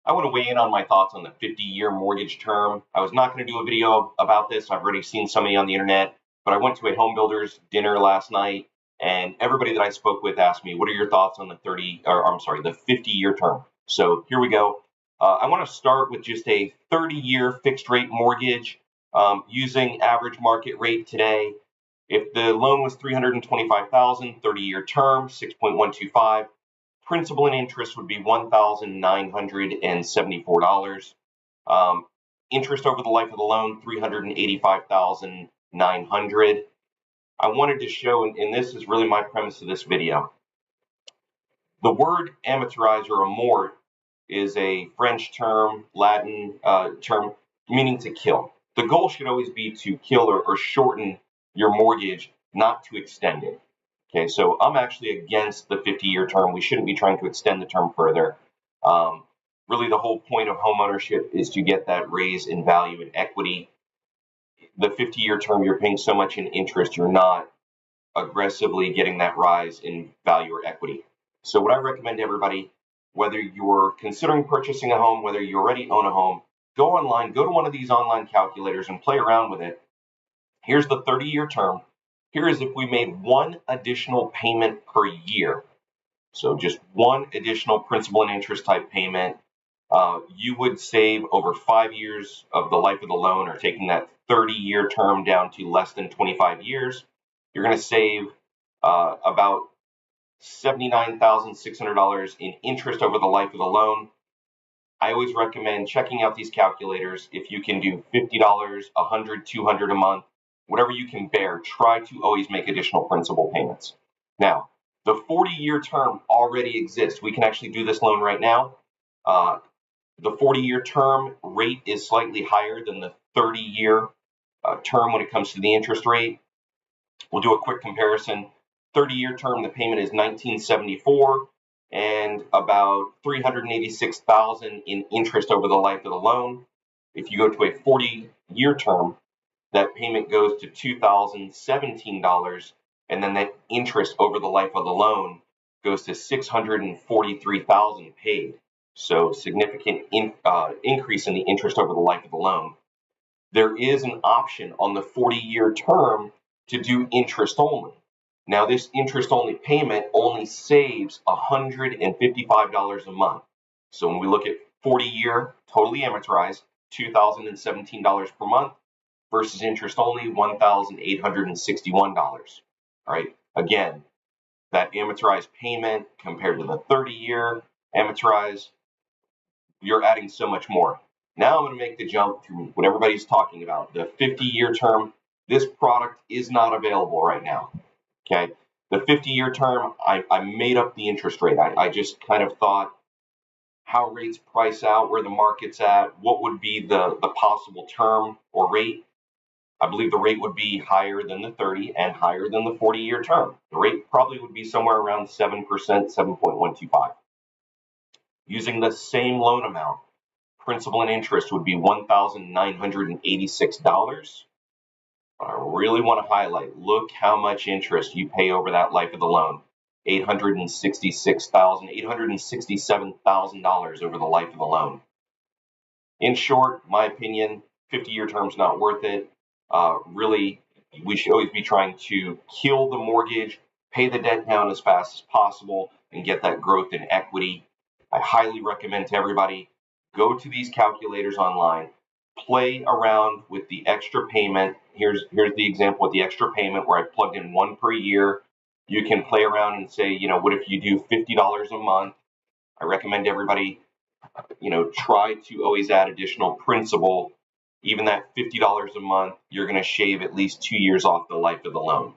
I want to weigh in on my thoughts on the 50-year mortgage term. I was not going to do a video about this. I've already seen somebody on the internet, but I went to a home builder's dinner last night, and everybody that I spoke with asked me, what are your thoughts on the 50-year term? So here we go. I want to start with just a 30-year fixed rate mortgage using average market rate today. If the loan was $325,000, 30-year term, 6.125. Principal and interest would be $1,974. Interest over the life of the loan, $385,900. I wanted to show, and this is really my premise of this video. The word amortize or amort is a French term, Latin term, meaning to kill. The goal should always be to kill or shorten your mortgage, not to extend it. Okay, so I'm actually against the 50-year term. We shouldn't be trying to extend the term further. Really, the whole point of home ownership is to get that raise in value and equity. The 50-year term, you're paying so much in interest, you're not aggressively getting that rise in value or equity. So what I recommend to everybody, whether you're considering purchasing a home, whether you already own a home, go online, go to one of these online calculators and play around with it. Here's the 30-year term. Here is if we made one additional payment per year. So just one additional principal and interest type payment. You would save over 5 years of the life of the loan, or taking that 30-year term down to less than 25 years. You're going to save about $79,600 in interest over the life of the loan. I always recommend checking out these calculators. If you can do $50, $100, $200 a month, whatever you can bear, try to always make additional principal payments. Now, the 40-year term already exists. We can actually do this loan right now. The 40-year term rate is slightly higher than the 30-year term when it comes to the interest rate. We'll do a quick comparison. 30-year term, the payment is $1,974 and about $386,000 in interest over the life of the loan. If you go to a 40-year term, that payment goes to $2,017, and then that interest over the life of the loan goes to $643,000 paid. So significant increase in the interest over the life of the loan. There is an option on the 40-year term to do interest only. Now, this interest only payment only saves $155 a month. So when we look at 40-year, totally amortized, $2,017 per month, versus interest only, $1,861. All right. Again, that amortized payment compared to the 30-year amortized, you're adding so much more. Now I'm going to make the jump to what everybody's talking about, the 50-year term. This product is not available right now. Okay. The 50-year term, I made up the interest rate. I just kind of thought how rates price out, where the market's at, what would be the possible term or rate. I believe the rate would be higher than the 30 and higher than the 40-year term. The rate probably would be somewhere around 7%, 7.125. Using the same loan amount, principal and interest would be $1,986. But I really want to highlight, look how much interest you pay over that life of the loan. $867,000 over the life of the loan. In short, my opinion, 50-year term's not worth it. Really, we should always be trying to kill the mortgage, pay the debt down as fast as possible, and get that growth in equity. I highly recommend to everybody, go to these calculators online, play around with the extra payment. Here's the example with the extra payment where I plugged in one per year. You can play around and say, what if you do $50 a month? I recommend everybody, try to always add additional principal. Even that $50 a month, you're going to shave at least 2 years off the life of the loan.